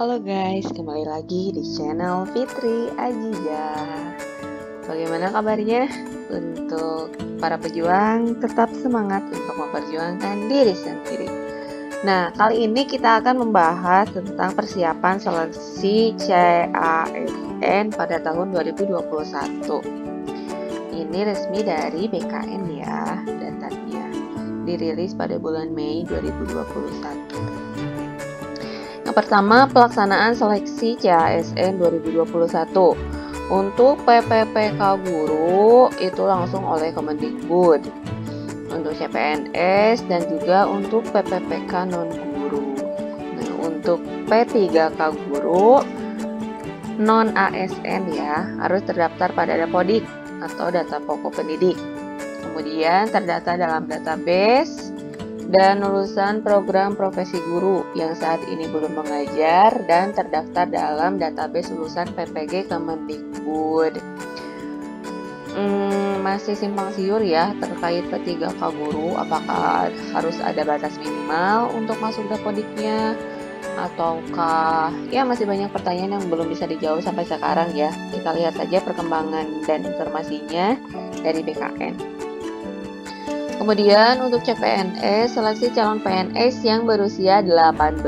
Halo guys, kembali lagi di channel Fitri Ajiza. Bagaimana kabarnya? Untuk para pejuang, tetap semangat untuk memperjuangkan diri sendiri. Nah, kali ini kita akan membahas tentang persiapan seleksi CASN pada tahun 2021. Ini resmi dari BKN ya, datanya. Dirilis pada bulan Mei 2021. Yang pertama, pelaksanaan seleksi CASN 2021. Untuk PPPK Guru itu langsung oleh Kemendikbud. Untuk CPNS dan juga untuk PPPK non-guru. Nah, untuk P3K Guru non ASN ya, harus terdaftar pada Dapodik atau data pokok pendidik. Kemudian terdata dalam database dan lulusan program profesi guru yang saat ini belum mengajar dan terdaftar dalam database lulusan PPG Kemendikbud. Masih simpang siur ya terkait P3K Guru, apakah harus ada batas minimal untuk masuk Dapodiknya ataukah ya masih banyak pertanyaan yang belum bisa dijawab sampai sekarang ya. Kita lihat saja perkembangan dan informasinya dari BKN. Kemudian untuk CPNS, seleksi calon PNS yang berusia 18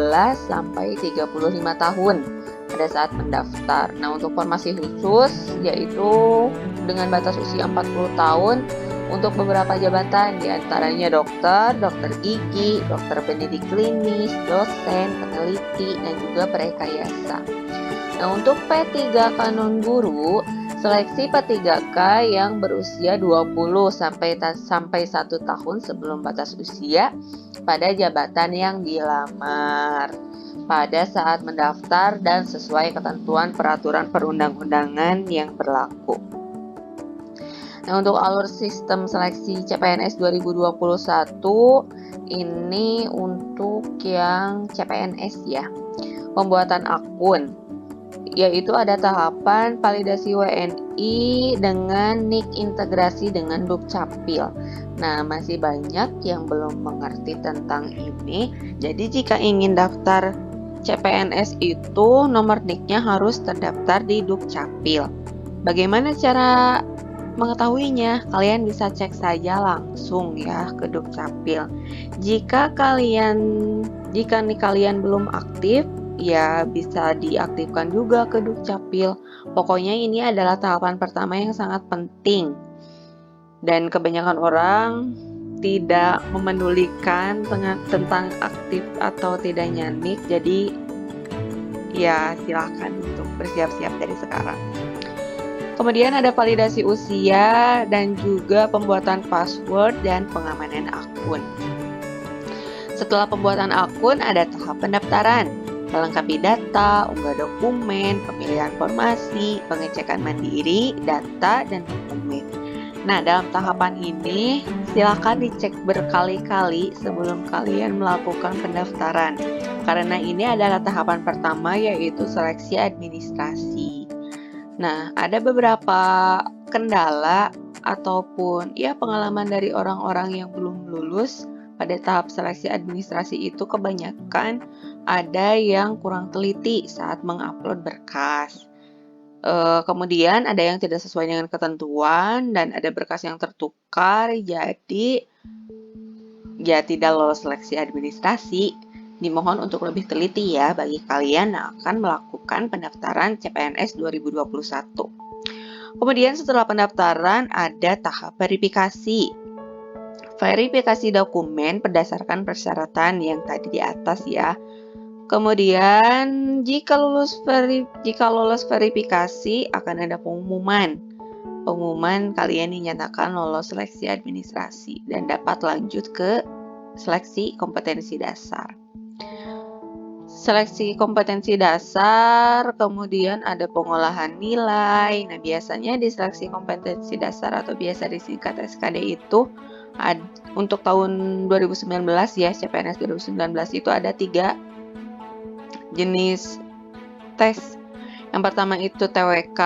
sampai 35 tahun pada saat mendaftar. Nah, untuk formasi khusus yaitu dengan batas usia 40 tahun untuk beberapa jabatan diantaranya dokter, dokter gigi, dokter pendidik klinis, dosen, peneliti, dan juga perekayasa. Nah, untuk P3K non-guru, seleksi P3K yang berusia 20 sampai 1 tahun sebelum batas usia pada jabatan yang dilamar pada saat mendaftar dan sesuai ketentuan peraturan perundang-undangan yang berlaku. Nah, untuk alur sistem seleksi CPNS 2021 ini untuk yang CPNS ya. Pembuatan akun, yaitu ada tahapan validasi WNI dengan NIK integrasi dengan Dukcapil. Nah, masih banyak yang belum mengerti tentang ini. Jadi jika ingin daftar CPNS itu nomor NIK-nya harus terdaftar di Dukcapil. Bagaimana cara mengetahuinya? Kalian bisa cek saja langsung ya ke Dukcapil. Jika nik kalian belum aktif, ya bisa diaktifkan juga ke Dukcapil. Pokoknya ini adalah tahapan pertama yang sangat penting. Dan kebanyakan orang tidak memedulikan tentang aktif atau tidaknya nik. Jadi ya silakan untuk bersiap-siap dari sekarang. Kemudian ada validasi usia dan juga pembuatan password dan pengamanan akun. Setelah pembuatan akun ada tahap pendaftaran, melengkapi data, unggah dokumen, pemilihan formasi, pengecekan mandiri, data, dan dokumen. Nah, dalam tahapan ini silakan dicek berkali-kali sebelum kalian melakukan pendaftaran. Karena ini adalah tahapan pertama yaitu seleksi administrasi. Nah, ada beberapa kendala ataupun ya pengalaman dari orang-orang yang belum lulus pada tahap seleksi administrasi itu kebanyakan ada yang kurang teliti saat mengupload berkas. Kemudian ada yang tidak sesuai dengan ketentuan dan ada berkas yang tertukar, jadi ya tidak lolos seleksi administrasi. Dimohon untuk lebih teliti ya bagi kalian yang akan melakukan pendaftaran CPNS 2021. Kemudian setelah pendaftaran ada tahap verifikasi. Verifikasi dokumen berdasarkan persyaratan yang tadi di atas ya. Kemudian jika lolos verifikasi akan ada pengumuman. Pengumuman kalian dinyatakan lolos seleksi administrasi dan dapat lanjut ke seleksi kompetensi dasar. Seleksi kompetensi dasar, kemudian ada pengolahan nilai. Nah, biasanya di seleksi kompetensi dasar atau biasa disingkat SKD itu untuk tahun 2019 ya, CPNS 2019 itu ada 3 jenis tes. Yang pertama itu TWK,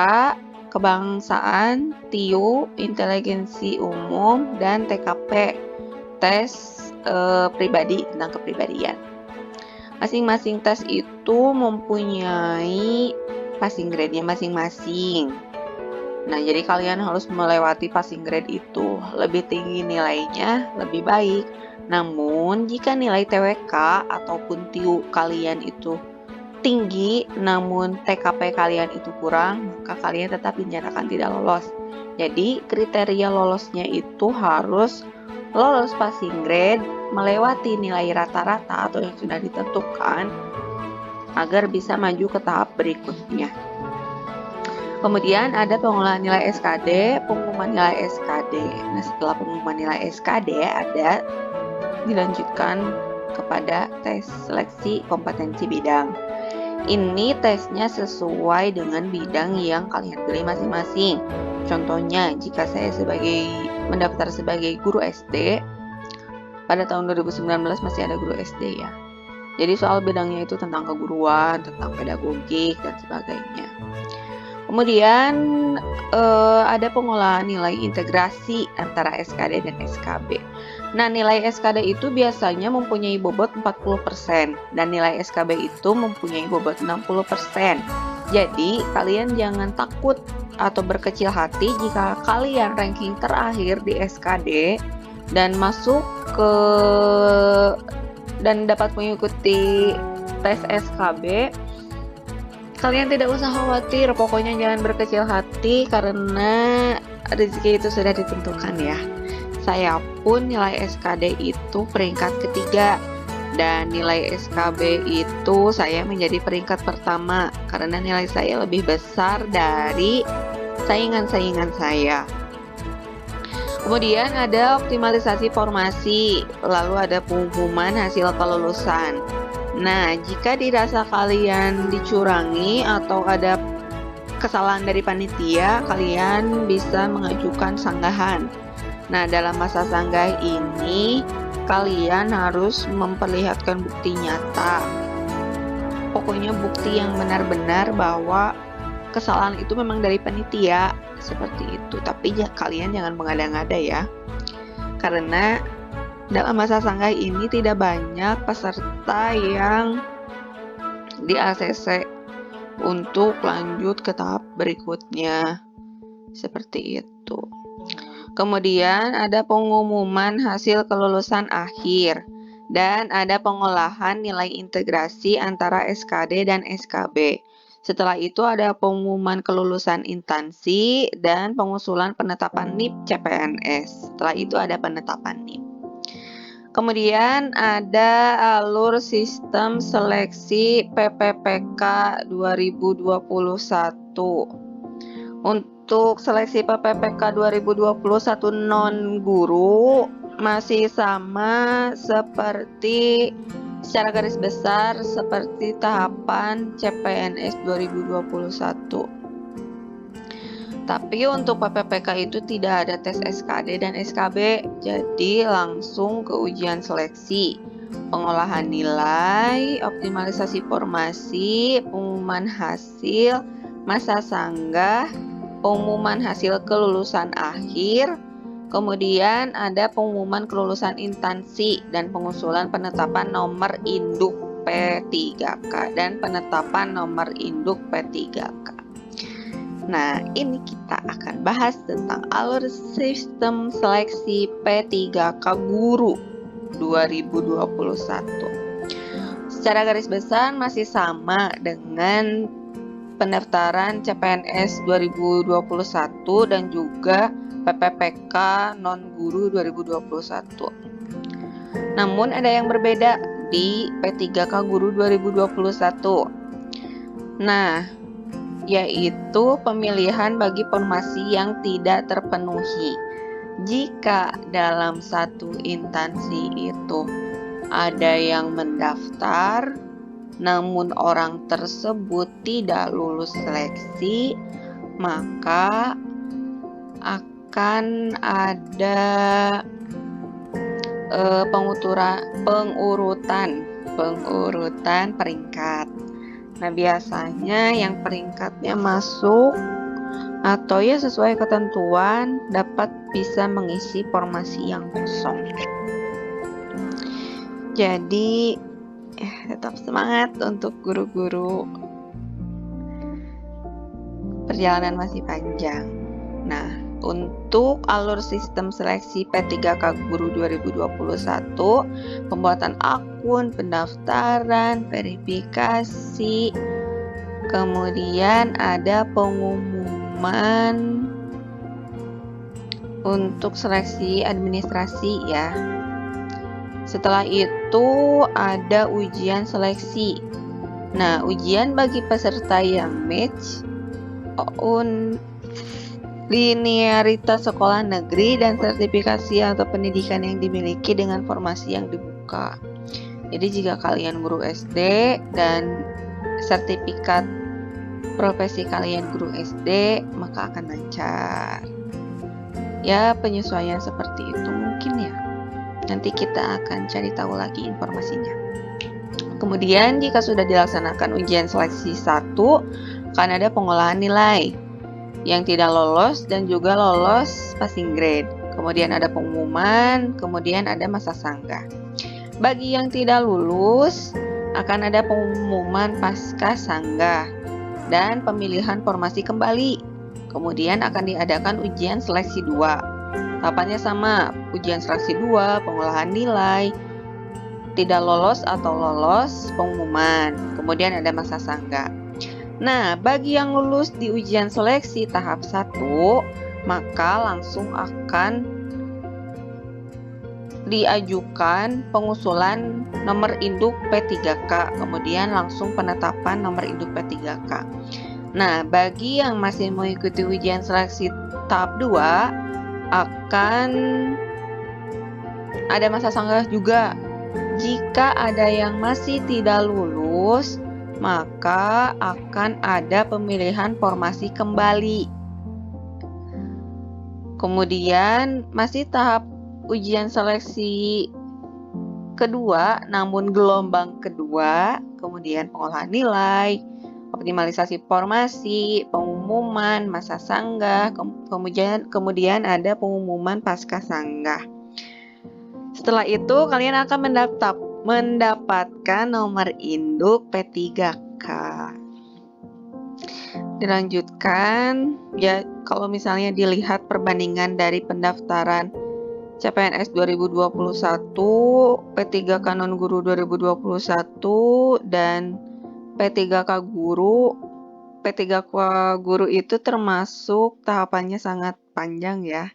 kebangsaan, TIU, inteligensi umum, dan TKP, tes pribadi tentang kepribadian. Masing-masing tes itu mempunyai passing grade-nya masing-masing. Nah, jadi kalian harus melewati passing grade itu. Lebih tinggi nilainya, lebih baik. Namun, jika nilai TWK ataupun TIU kalian itu tinggi, namun TKP kalian itu kurang, maka kalian tetap dinyatakan tidak lolos. Jadi, kriteria lolosnya itu harus lolos passing grade, melewati nilai rata-rata atau yang sudah ditentukan, agar bisa maju ke tahap berikutnya. Kemudian ada pengolahan nilai SKD, pengumuman nilai SKD. Nah, setelah pengumuman nilai SKD ada dilanjutkan kepada tes seleksi kompetensi bidang. Ini tesnya sesuai dengan bidang yang kalian pilih masing-masing. Contohnya, jika saya mendaftar sebagai guru SD, pada tahun 2019 masih ada guru SD ya. Jadi soal bidangnya itu tentang keguruan, tentang pedagogik, dan sebagainya. Kemudian ada pengolahan nilai integrasi antara SKD dan SKB. Nah, nilai SKD itu biasanya mempunyai bobot 40% dan nilai SKB itu mempunyai bobot 60%. Jadi, kalian jangan takut atau berkecil hati jika kalian ranking terakhir di SKD dan dapat mengikuti tes SKB. Kalian tidak usah khawatir, pokoknya jangan berkecil hati karena rezeki itu sudah ditentukan ya. Saya pun nilai SKD itu peringkat ketiga dan nilai SKB itu saya menjadi peringkat pertama karena nilai saya lebih besar dari saingan-saingan saya. Kemudian ada optimalisasi formasi, lalu ada pengumuman hasil kelulusan. Nah, jika dirasa kalian dicurangi atau ada kesalahan dari panitia, kalian bisa mengajukan sanggahan. Nah, dalam masa sanggah ini, kalian harus memperlihatkan bukti nyata. Pokoknya bukti yang benar-benar bahwa kesalahan itu memang dari panitia, seperti itu. Tapi kalian jangan mengada-ngada ya. Karena dalam masa sanggah ini tidak banyak peserta yang di ACC untuk lanjut ke tahap berikutnya. Seperti itu. Kemudian ada pengumuman hasil kelulusan akhir dan ada pengolahan nilai integrasi antara SKD dan SKB. Setelah itu ada pengumuman kelulusan instansi dan pengusulan penetapan NIP CPNS. Setelah itu ada penetapan NIP. Kemudian ada alur sistem seleksi PPPK 2021. Untuk seleksi PPPK 2021 non-guru masih sama seperti secara garis besar seperti tahapan CPNS 2021. Tapi untuk PPPK itu tidak ada tes SKD dan SKB, jadi langsung ke ujian seleksi, pengolahan nilai, optimalisasi formasi, pengumuman hasil, masa sanggah, pengumuman hasil kelulusan akhir, kemudian ada pengumuman kelulusan instansi dan pengusulan penetapan nomor induk P3K dan penetapan nomor induk P3K. Nah, ini kita akan bahas tentang alur sistem seleksi P3K Guru 2021. Secara garis besar masih sama dengan pendaftaran CPNS 2021 dan juga PPPK non-guru 2021. Namun ada yang berbeda di P3K Guru 2021. Nah, yaitu pemilihan bagi formasi yang tidak terpenuhi. Jika dalam satu instansi itu ada yang mendaftar, namun orang tersebut tidak lulus seleksi, maka akan ada pengurutan peringkat. Nah, biasanya yang peringkatnya masuk atau ya sesuai ketentuan dapat bisa mengisi formasi yang kosong. Jadi Tetap semangat untuk guru-guru. Perjalanan masih panjang. Nah, untuk alur sistem seleksi P3K Guru 2021, pembuatan akun, pendaftaran, verifikasi, kemudian ada pengumuman untuk seleksi administrasi ya. Setelah itu ada ujian seleksi. Nah, ujian bagi peserta yang match linearitas sekolah negeri dan sertifikasi atau pendidikan yang dimiliki dengan formasi yang dibuka. Jadi jika kalian guru SD dan sertifikat profesi kalian guru SD, maka akan lancar. Ya, penyesuaian seperti itu mungkin ya. Nanti kita akan cari tahu lagi informasinya. Kemudian jika sudah dilaksanakan ujian seleksi 1, akan ada pengolahan nilai yang tidak lolos dan juga lolos passing grade. Kemudian ada pengumuman, kemudian ada masa sanggah. Bagi yang tidak lulus, akan ada pengumuman pasca sanggah dan pemilihan formasi kembali. Kemudian akan diadakan ujian seleksi 2. Tahapannya sama, ujian seleksi 2, pengolahan nilai, tidak lolos atau lolos, pengumuman. Kemudian ada masa sanggah. Nah, bagi yang lulus di ujian seleksi tahap 1, maka langsung akan diajukan pengusulan nomor induk P3K, kemudian langsung penetapan nomor induk P3K. Nah, bagi yang masih mengikuti ujian seleksi tahap 2, akan ada masa sanggah juga. Jika ada yang masih tidak lulus, maka akan ada pemilihan formasi kembali. Kemudian masih tahap ujian seleksi kedua, namun gelombang kedua, kemudian pengolahan nilai, optimalisasi formasi, pengumuman, masa sanggah, kemudian ada pengumuman pasca sanggah. Setelah itu kalian akan mendapatkan nomor induk P3K. Dilanjutkan ya, kalau misalnya dilihat perbandingan dari pendaftaran CPNS 2021, P3K non guru 2021 dan P3K guru. P3K guru itu termasuk tahapannya sangat panjang ya.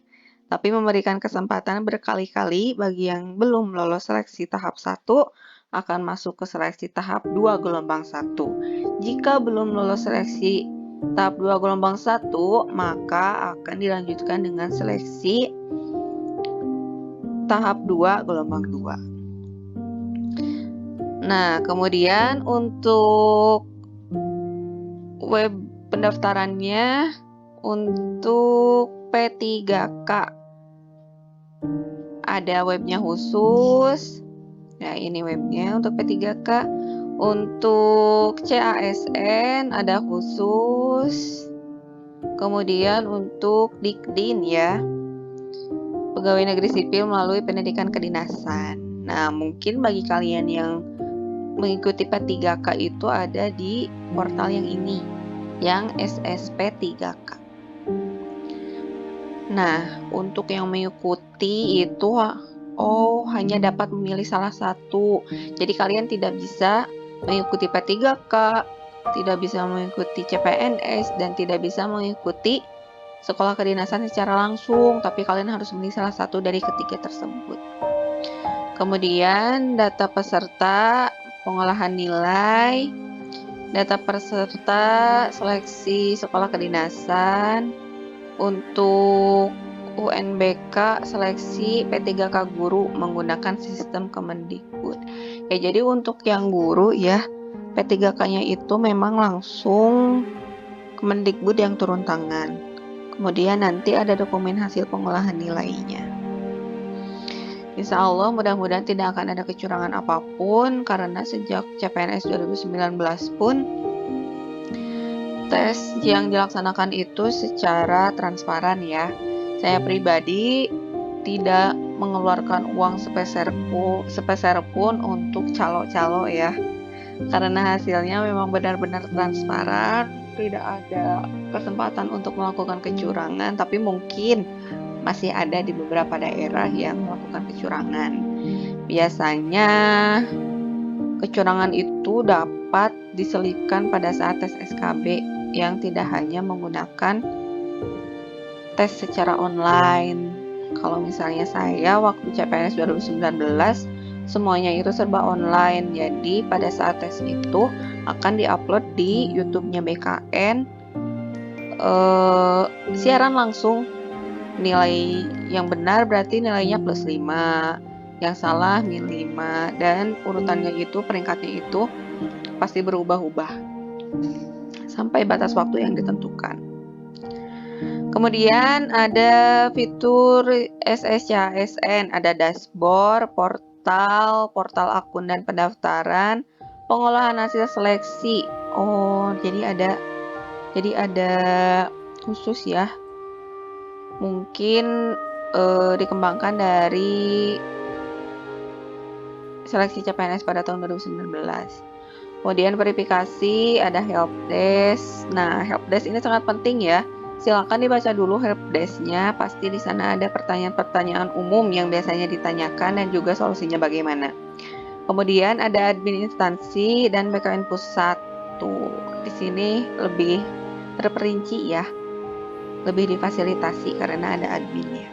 Tapi memberikan kesempatan berkali-kali bagi yang belum lolos seleksi tahap 1 akan masuk ke seleksi tahap 2 gelombang 1. Jika belum lolos seleksi tahap 2 gelombang 1, maka akan dilanjutkan dengan seleksi tahap 2 gelombang 2. Nah, kemudian untuk web pendaftarannya untuk P3K ada webnya khusus. Nah, ini webnya untuk P3K. Untuk CASN ada khusus. Kemudian untuk Dikdin ya, Pegawai Negeri Sipil melalui pendidikan kedinasan. Nah, mungkin bagi kalian yang mengikuti P3K itu ada di portal yang ini, yang SSP 3K. Nah, untuk yang mengikuti itu hanya dapat memilih salah satu. Jadi kalian tidak bisa mengikuti P3K, tidak bisa mengikuti CPNS, dan tidak bisa mengikuti sekolah kedinasan secara langsung, tapi kalian harus memilih salah satu dari ketiga tersebut. Kemudian data peserta, pengolahan nilai, data peserta seleksi sekolah kedinasan. Untuk UNBK seleksi P3K guru menggunakan sistem Kemendikbud. Ya, jadi untuk yang guru ya, P3K-nya itu memang langsung Kemendikbud yang turun tangan. Kemudian nanti ada dokumen hasil pengolahan nilainya. Insya Allah mudah-mudahan tidak akan ada kecurangan apapun, karena sejak CPNS 2019 pun tes yang dilaksanakan itu secara transparan ya. Saya pribadi tidak mengeluarkan uang sepeser pun untuk calo-calo ya. Karena hasilnya memang benar-benar transparan, tidak ada kesempatan untuk melakukan kecurangan, tapi mungkin masih ada di beberapa daerah yang melakukan kecurangan. Biasanya kecurangan itu dapat diselipkan pada saat tes SKB yang tidak hanya menggunakan tes secara online. Kalau misalnya saya waktu CPNS 2019 semuanya itu serba online. Jadi pada saat tes itu akan diupload di YouTube-nya BKN siaran langsung. Nilai yang benar berarti nilainya plus 5, yang salah min 5, dan urutannya itu, peringkatnya itu pasti berubah-ubah sampai batas waktu yang ditentukan. Kemudian ada fitur SSCASN, ada dashboard, portal akun dan pendaftaran, pengolahan hasil seleksi. Oh, jadi ada khusus ya. Mungkin dikembangkan dari seleksi CPNS pada tahun 2019. Kemudian verifikasi, ada helpdesk. Nah, helpdesk ini sangat penting ya. Silakan dibaca dulu helpdesk-nya, pasti di sana ada pertanyaan-pertanyaan umum yang biasanya ditanyakan dan juga solusinya bagaimana. Kemudian ada admin instansi dan BKN pusat. Tuh, di sini lebih terperinci ya. Lebih difasilitasi karena ada adminnya.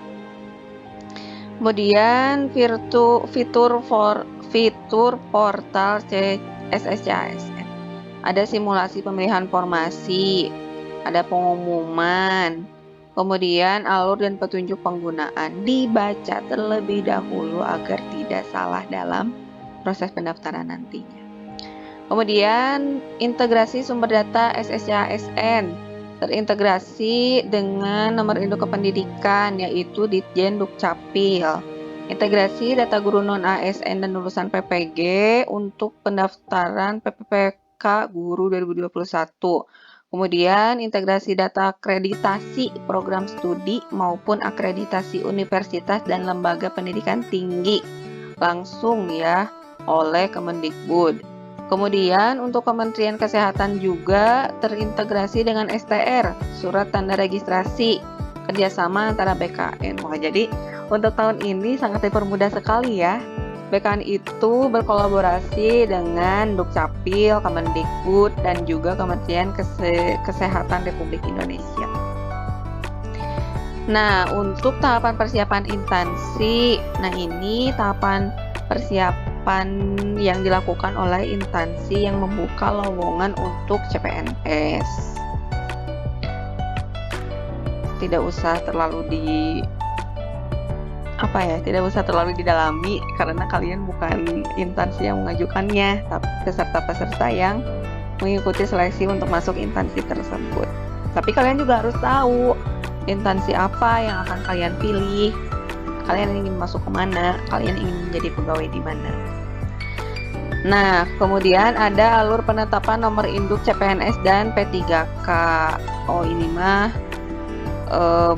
Kemudian fitur portal SSCASN. Ada simulasi pemilihan formasi, ada pengumuman, kemudian alur dan petunjuk penggunaan dibaca terlebih dahulu agar tidak salah dalam proses pendaftaran nantinya. Kemudian integrasi sumber data SSCASN terintegrasi dengan nomor induk kependidikan yaitu Ditjen Dukcapil. Integrasi data guru non-ASN dan lulusan PPG untuk pendaftaran PPPK Guru 2021. Kemudian integrasi data akreditasi program studi maupun akreditasi universitas dan lembaga pendidikan tinggi langsung ya oleh Kemendikbud. Kemudian untuk Kementerian Kesehatan juga terintegrasi dengan STR, Surat Tanda Registrasi kerjasama antara BKN. Wah, jadi untuk tahun ini sangat dipermudah sekali ya. BKN itu berkolaborasi dengan Dukcapil, Kemendikbud, dan juga Kementerian Kesehatan Republik Indonesia. Nah, untuk tahapan persiapan instansi, nah ini tahapan persiapan yang dilakukan oleh instansi yang membuka lowongan untuk CPNS. Tidak usah terlalu didalami karena kalian bukan instansi yang mengajukannya, tapi peserta-peserta yang mengikuti seleksi untuk masuk instansi tersebut. Tapi kalian juga harus tahu instansi apa yang akan kalian pilih. Kalian ingin masuk kemana? Kalian ingin menjadi pegawai di mana? Nah, kemudian ada alur penetapan nomor induk CPNS dan P3K. Oh, ini mah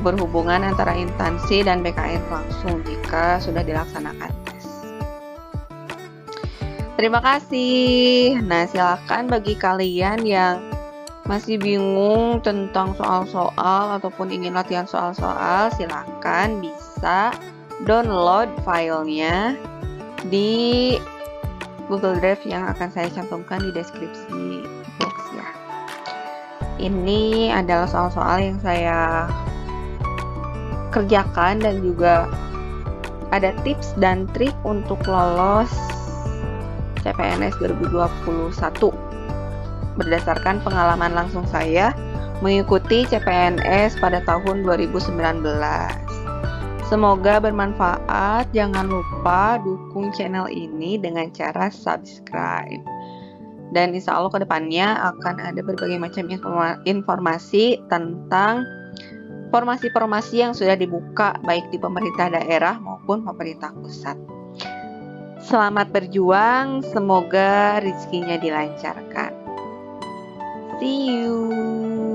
berhubungan antara instansi dan BKN langsung jika sudah dilaksanakan tes. Terima kasih. Nah, silakan bagi kalian yang masih bingung tentang soal-soal ataupun ingin latihan soal-soal, silakan bisa download filenya di Google Drive yang akan saya cantumkan di deskripsi box ya. Ini adalah soal-soal yang saya kerjakan dan juga ada tips dan trik untuk lolos CPNS 2021 berdasarkan pengalaman langsung saya mengikuti CPNS pada tahun 2019. Semoga bermanfaat. Jangan lupa dukung channel ini dengan cara subscribe. Dan insya Allah kedepannya akan ada berbagai macam informasi tentang formasi-formasi yang sudah dibuka baik di pemerintah daerah maupun pemerintah pusat. Selamat berjuang, semoga rezekinya dilancarkan. See you.